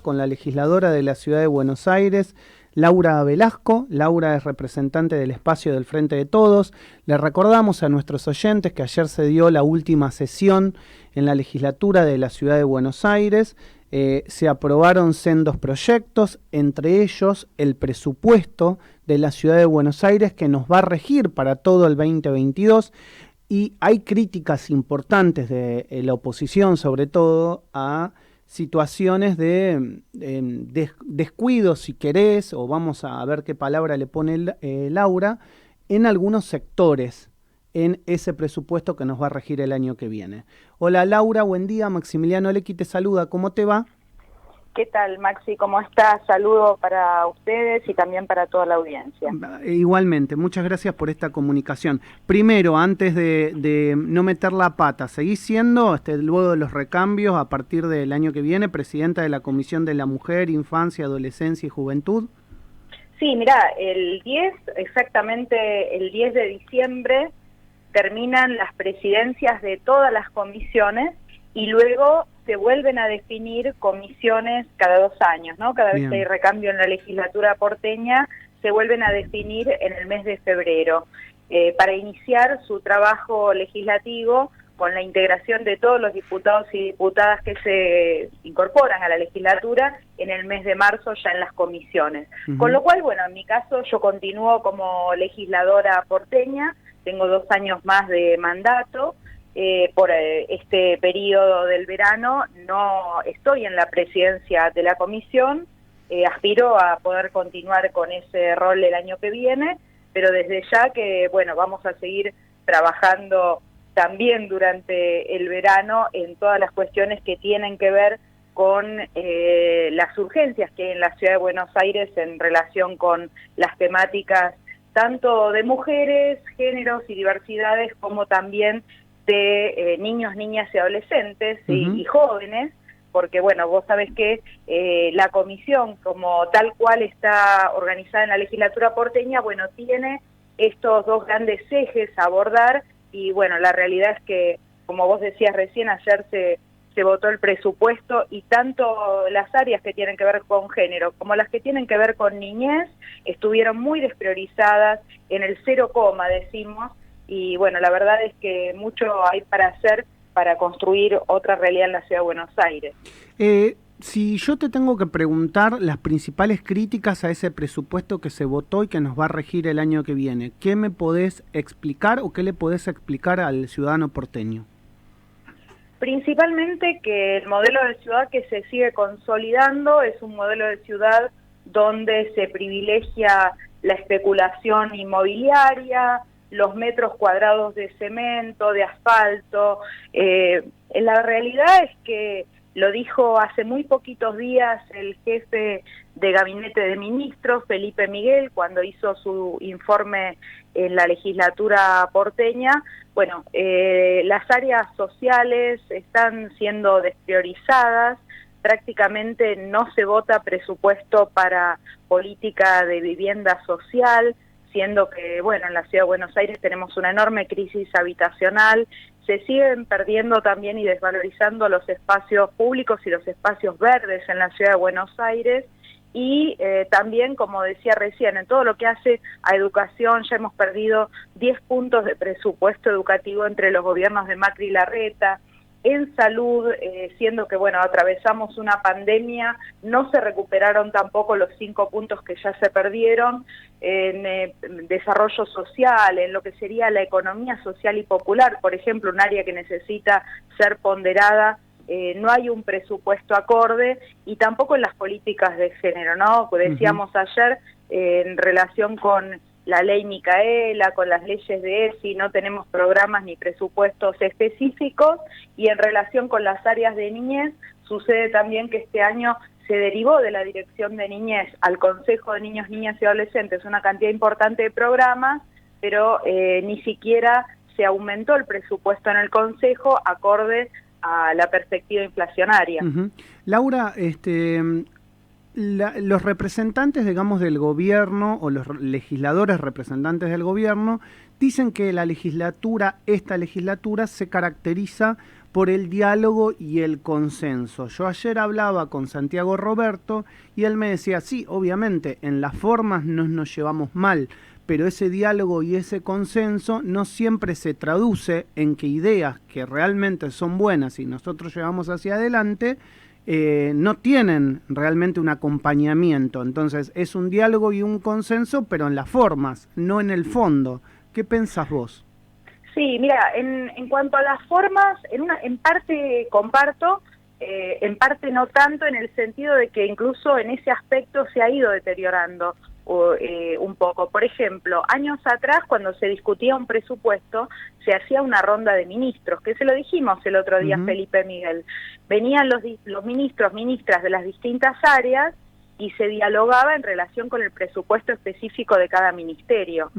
con la legisladora de la Ciudad de Buenos Aires, Laura Velasco. Laura es representante del espacio del Frente de Todos. Le recordamos a nuestros oyentes que ayer se dio la última sesión en la legislatura de la Ciudad de Buenos Aires. Se aprobaron sendos proyectos, entre ellos el presupuesto de la Ciudad de Buenos Aires que nos va a regir para todo el 2022. Y hay críticas importantes de la oposición, sobre todo a situaciones de descuido, si querés, o vamos a ver qué palabra le pone Laura, en algunos sectores en ese presupuesto que nos va a regir el año que viene. Hola Laura, buen día, Maximiliano Lecky te saluda, ¿cómo te va? ¿Qué tal, Maxi? ¿Cómo estás? Saludo para ustedes y también para toda la audiencia. Igualmente, muchas gracias por esta comunicación. Primero, antes de no meter la pata, ¿seguís siendo, luego de los recambios, a partir del año que viene, presidenta de la Comisión de la Mujer, Infancia, Adolescencia y Juventud? Sí, mirá, exactamente el 10 de diciembre, terminan las presidencias de todas las comisiones y luego se vuelven a definir comisiones cada 2 años, ¿no? Cada vez que hay recambio en la legislatura porteña, se vuelven a definir en el mes de febrero, para iniciar su trabajo legislativo con la integración de todos los diputados y diputadas que se incorporan a la legislatura en el mes de marzo ya en las comisiones. Con lo cual, bueno, en mi caso yo continúo como legisladora porteña, tengo 2 años más de mandato. Por este periodo del verano no estoy en la presidencia de la comisión, aspiro a poder continuar con ese rol el año que viene, pero desde ya que, bueno, vamos a seguir trabajando también durante el verano en todas las cuestiones que tienen que ver con las urgencias que hay en la Ciudad de Buenos Aires en relación con las temáticas tanto de mujeres, géneros y diversidades, como también de niños, niñas y adolescentes y jóvenes, porque bueno, vos sabés que la comisión como tal cual está organizada en la legislatura porteña, bueno, tiene estos 2 grandes ejes a abordar y bueno, la realidad es que, como vos decías recién, ayer se votó el presupuesto y tanto las áreas que tienen que ver con género como las que tienen que ver con niñez estuvieron muy despriorizadas en el 0, decimos. Y bueno, la verdad es que mucho hay para hacer para construir otra realidad en la Ciudad de Buenos Aires. Si yo te tengo que preguntar las principales críticas a ese presupuesto que se votó y que nos va a regir el año que viene, ¿qué me podés explicar o qué le podés explicar al ciudadano porteño? Principalmente que el modelo de ciudad que se sigue consolidando es un modelo de ciudad donde se privilegia la especulación inmobiliaria, los metros cuadrados de cemento, de asfalto. La realidad es que lo dijo hace muy poquitos días el jefe de gabinete de ministros, Felipe Miguel, cuando hizo su informe en la legislatura porteña. Bueno, las áreas sociales están siendo despriorizadas, prácticamente no se vota presupuesto para política de vivienda social, siendo que, bueno, en la Ciudad de Buenos Aires tenemos una enorme crisis habitacional, se siguen perdiendo también y desvalorizando los espacios públicos y los espacios verdes en la Ciudad de Buenos Aires, y también, como decía recién, en todo lo que hace a educación ya hemos perdido 10 puntos de presupuesto educativo entre los gobiernos de Macri y Larreta. En salud, siendo que, bueno, atravesamos una pandemia, no se recuperaron tampoco los 5 puntos que ya se perdieron. En desarrollo social, en lo que sería la economía social y popular, por ejemplo, un área que necesita ser ponderada, no hay un presupuesto acorde, y tampoco en las políticas de género, ¿no? Decíamos ayer, en relación con la ley Micaela, con las leyes de ESI, no tenemos programas ni presupuestos específicos, y en relación con las áreas de niñez, sucede también que este año se derivó de la Dirección de Niñez al Consejo de Niños, Niñas y Adolescentes una cantidad importante de programas, pero ni siquiera se aumentó el presupuesto en el Consejo acorde a la perspectiva inflacionaria. Laura, los representantes, digamos, del gobierno, o los legisladores representantes del gobierno, dicen que esta legislatura se caracteriza por el diálogo y el consenso. Yo ayer hablaba con Santiago Roberto y él me decía, sí, obviamente, en las formas no nos llevamos mal, pero ese diálogo y ese consenso no siempre se traduce en que ideas que realmente son buenas y nosotros llevamos hacia adelante no tienen realmente un acompañamiento. Entonces es un diálogo y un consenso, pero en las formas, no en el fondo. ¿Qué pensás vos? Sí, mira, en cuanto a las formas, en parte comparto, en parte no tanto, en el sentido de que incluso en ese aspecto se ha ido deteriorando un poco. Por ejemplo, años atrás, cuando se discutía un presupuesto, se hacía una ronda de ministros, que se lo dijimos el otro día, Felipe Miguel. Venían los ministros, ministras de las distintas áreas, y se dialogaba en relación con el presupuesto específico de cada ministerio.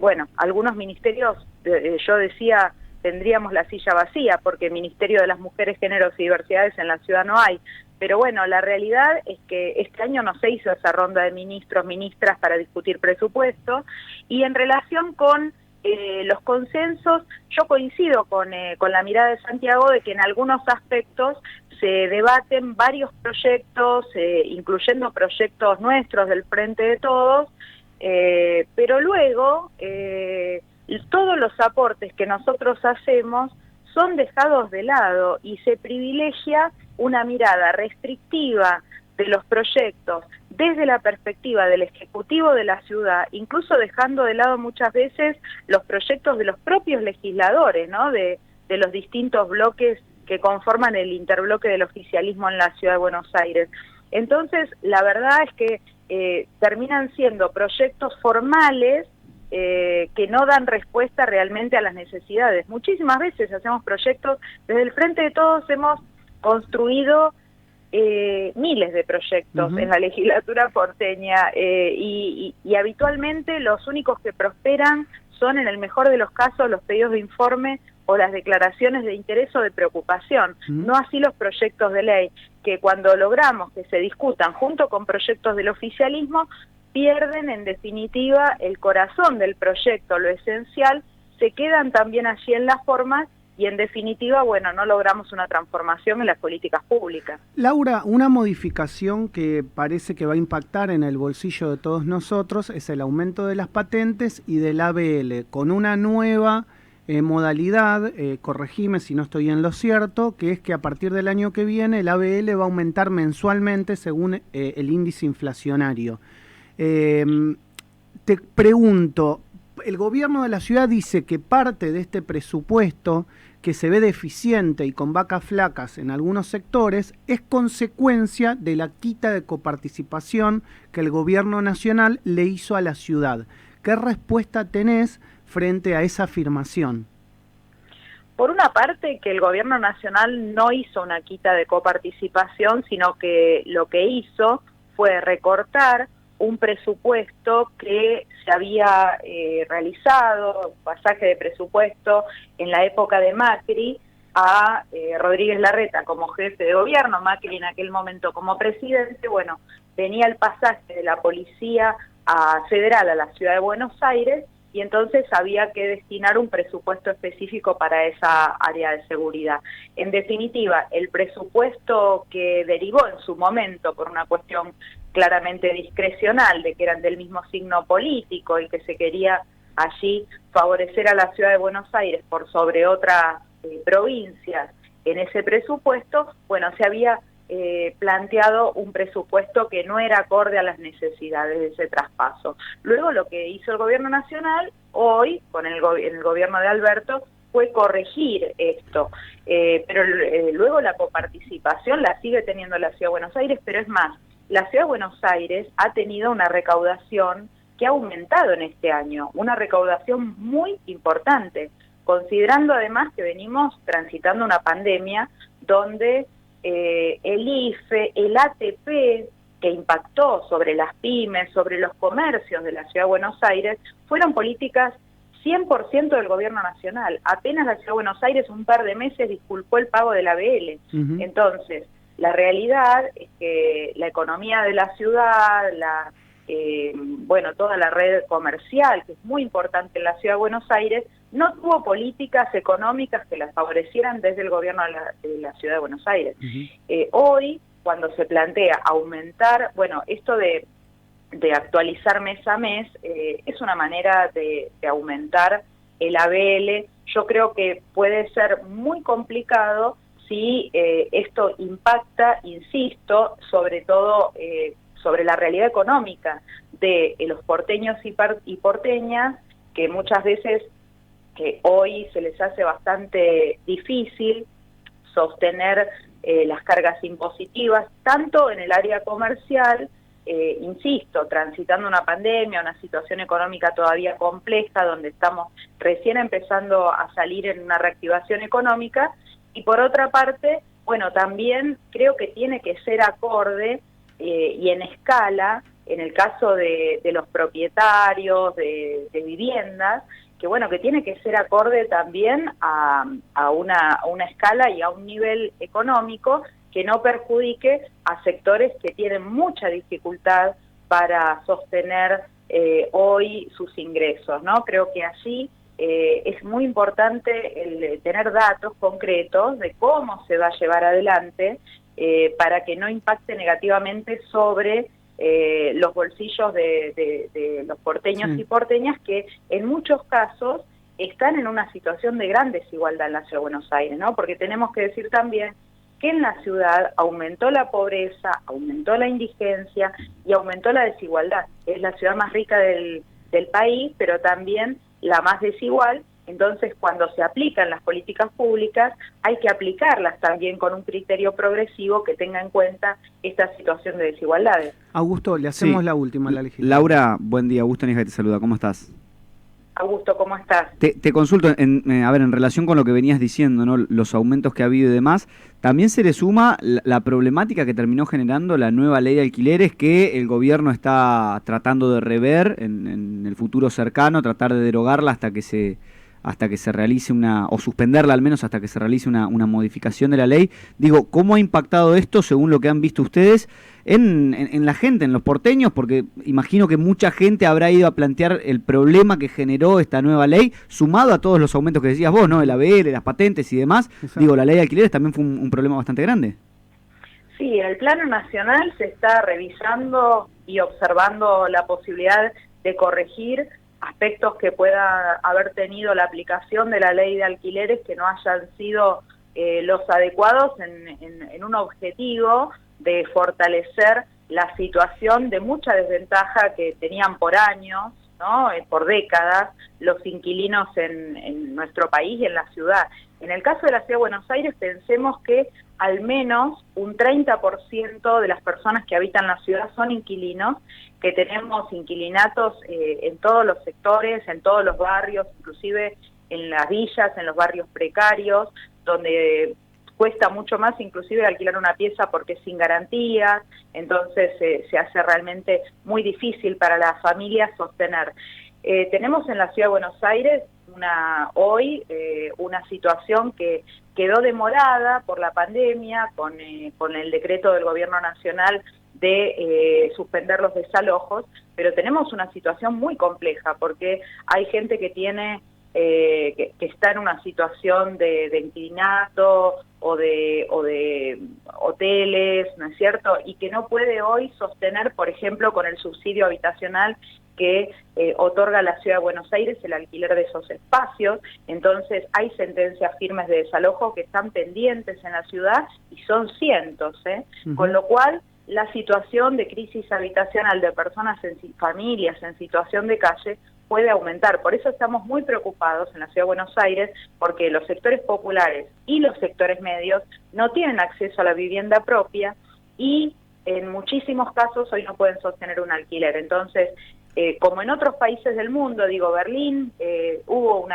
Bueno, algunos ministerios, yo decía, tendríamos la silla vacía, porque Ministerio de las Mujeres, Géneros y Diversidades en la ciudad no hay. Pero bueno, la realidad es que este año no se hizo esa ronda de ministros, ministras para discutir presupuesto, y en relación con los consensos, yo coincido con la mirada de Santiago de que en algunos aspectos se debaten varios proyectos, incluyendo proyectos nuestros del Frente de Todos, pero luego todos los aportes que nosotros hacemos son dejados de lado y se privilegia una mirada restrictiva de los proyectos desde la perspectiva del Ejecutivo de la ciudad, incluso dejando de lado muchas veces los proyectos de los propios legisladores, ¿no? De los distintos bloques que conforman el interbloque del oficialismo en la ciudad de Buenos Aires. Entonces, la verdad es que terminan siendo proyectos formales que no dan respuesta realmente a las necesidades. Muchísimas veces hacemos proyectos, desde el Frente de Todos hemos construido miles de proyectos en la legislatura porteña y habitualmente los únicos que prosperan son, en el mejor de los casos, los pedidos de informe o las declaraciones de interés o de preocupación, no así los proyectos de ley, que cuando logramos que se discutan junto con proyectos del oficialismo, pierden en definitiva el corazón del proyecto, lo esencial, se quedan también allí en las formas y en definitiva, bueno, no logramos una transformación en las políticas públicas. Laura, una modificación que parece que va a impactar en el bolsillo de todos nosotros es el aumento de las patentes y del ABL, con una nueva modalidad, corregime si no estoy en lo cierto, que es que a partir del año que viene el ABL va a aumentar mensualmente según el índice inflacionario. Te pregunto, el gobierno de la ciudad dice que parte de este presupuesto, que se ve deficiente y con vacas flacas en algunos sectores, es consecuencia de la quita de coparticipación que el gobierno nacional le hizo a la ciudad. ¿Qué respuesta tenés frente a esa afirmación? Por una parte, que el gobierno nacional no hizo una quita de coparticipación, sino que lo que hizo fue recortar un presupuesto que se había realizado, pasaje de presupuesto en la época de Macri a Rodríguez Larreta como jefe de gobierno, Macri en aquel momento como presidente. Bueno, venía el pasaje de la policía federal a la ciudad de Buenos Aires y entonces había que destinar un presupuesto específico para esa área de seguridad. En definitiva, el presupuesto que derivó en su momento por una cuestión claramente discrecional, de que eran del mismo signo político y que se quería allí favorecer a la ciudad de Buenos Aires por sobre otras provincias en ese presupuesto, bueno, se había planteado un presupuesto que no era acorde a las necesidades de ese traspaso. Luego lo que hizo el gobierno nacional hoy, con el gobierno de Alberto, fue corregir esto, pero luego la coparticipación la sigue teniendo la ciudad de Buenos Aires, pero es más, la ciudad de Buenos Aires ha tenido una recaudación que ha aumentado en este año, una recaudación muy importante, considerando además que venimos transitando una pandemia donde el IFE, el ATP, que impactó sobre las pymes, sobre los comercios de la ciudad de Buenos Aires, fueron políticas 100% del gobierno nacional. Apenas la ciudad de Buenos Aires un par de meses disculpó el pago del ABL. Entonces, la realidad es que la economía de la ciudad, bueno, toda la red comercial, que es muy importante en la ciudad de Buenos Aires, no tuvo políticas económicas que las favorecieran desde el gobierno de la Ciudad de Buenos Aires. Hoy, cuando se plantea aumentar, bueno, esto de actualizar mes a mes, es una manera de aumentar el ABL. Yo creo que puede ser muy complicado si esto impacta, insisto, sobre todo sobre la realidad económica de los porteños y porteñas, que muchas veces que hoy se les hace bastante difícil sostener las cargas impositivas, tanto en el área comercial, insisto, transitando una pandemia, una situación económica todavía compleja, donde estamos recién empezando a salir en una reactivación económica, y por otra parte, bueno, también creo que tiene que ser acorde y en escala, en el caso de los propietarios de viviendas, que bueno, que tiene que ser acorde también a una escala y a un nivel económico que no perjudique a sectores que tienen mucha dificultad para sostener hoy sus ingresos, ¿no? Creo que así es muy importante el tener datos concretos de cómo se va a llevar adelante para que no impacte negativamente sobre los bolsillos de los porteños y porteñas, que en muchos casos están en una situación de gran desigualdad en la Ciudad de Buenos Aires, ¿no? Porque tenemos que decir también que en la ciudad aumentó la pobreza, aumentó la indigencia y aumentó la desigualdad. Es la ciudad más rica del país, pero también la más desigual. Entonces, cuando se aplican las políticas públicas, hay que aplicarlas también con un criterio progresivo que tenga en cuenta esta situación de desigualdades. Augusto, le hacemos la última, la legislatura. Laura, buen día. Augusto Nieja te saluda. ¿Cómo estás? Augusto, ¿cómo estás? Te consulto, a ver, en relación con lo que venías diciendo, ¿no? Los aumentos que ha habido y demás, también se le suma la problemática que terminó generando la nueva ley de alquileres que el gobierno está tratando de rever en el futuro cercano, tratar de derogarla hasta que se realice o suspenderla al menos hasta que se realice una modificación de la ley. Digo, ¿cómo ha impactado esto, según lo que han visto ustedes, en la gente, en los porteños? Porque imagino que mucha gente habrá ido a plantear el problema que generó esta nueva ley, sumado a todos los aumentos que decías vos, ¿no? El ABL, las patentes y demás. Exacto. Digo, la ley de alquileres también fue un problema bastante grande. Sí, en el plano nacional se está revisando y observando la posibilidad de corregir aspectos que pueda haber tenido la aplicación de la ley de alquileres que no hayan sido los adecuados en un objetivo de fortalecer la situación de mucha desventaja que tenían por años, ¿no? Por décadas, los inquilinos en nuestro país y en la ciudad. En el caso de la Ciudad de Buenos Aires, pensemos que al menos un 30% de las personas que habitan la ciudad son inquilinos, que tenemos inquilinatos en todos los sectores, en todos los barrios, inclusive en las villas, en los barrios precarios, donde cuesta mucho más inclusive alquilar una pieza porque es sin garantía, entonces se hace realmente muy difícil para las familias sostener. Tenemos en la Ciudad de Buenos Aires hoy una situación que quedó demorada por la pandemia con el decreto del Gobierno Nacional de suspender los desalojos, pero tenemos una situación muy compleja porque hay gente que tiene que está en una situación de inquilinato o de hoteles, ¿no es cierto? Y que no puede hoy sostener, por ejemplo, con el subsidio habitacional que otorga la Ciudad de Buenos Aires el alquiler de esos espacios. Entonces hay sentencias firmes de desalojo que están pendientes en la ciudad y son cientos, Con lo cual la situación de crisis habitacional de personas, familias en situación de calle puede aumentar. Por eso estamos muy preocupados en la Ciudad de Buenos Aires, porque los sectores populares y los sectores medios no tienen acceso a la vivienda propia y en muchísimos casos hoy no pueden sostener un alquiler. Entonces, como en otros países del mundo, digo, Berlín, hubo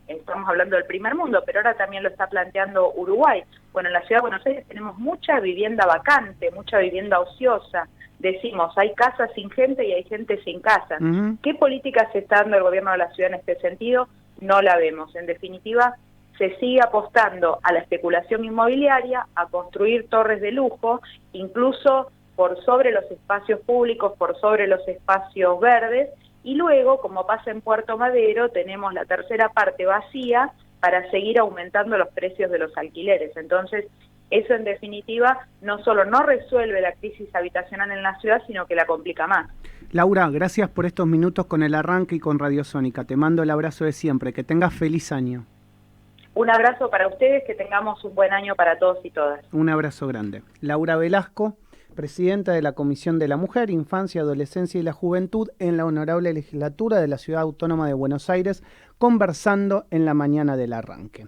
estamos hablando del primer mundo, pero ahora también lo está planteando Uruguay. Bueno, en la Ciudad de Buenos Aires tenemos mucha vivienda vacante, mucha vivienda ociosa. Decimos, hay casas sin gente y hay gente sin casa. ¿Qué políticas se está dando el gobierno de la ciudad en este sentido? No la vemos. En definitiva, se sigue apostando a la especulación inmobiliaria, a construir torres de lujo, incluso por sobre los espacios públicos, por sobre los espacios verdes, y luego, como pasa en Puerto Madero, tenemos la tercera parte vacía para seguir aumentando los precios de los alquileres. Entonces, eso en definitiva no solo no resuelve la crisis habitacional en la ciudad, sino que la complica más. Laura, gracias por estos minutos con El Arranque y con Radio Sónica. Te mando el abrazo de siempre. Que tengas feliz año. Un abrazo para ustedes, que tengamos un buen año para todos y todas. Un abrazo grande. Laura Velasco, presidenta de la Comisión de la Mujer, Infancia, Adolescencia y la Juventud en la Honorable Legislatura de la Ciudad Autónoma de Buenos Aires, conversando en la mañana del Arranque.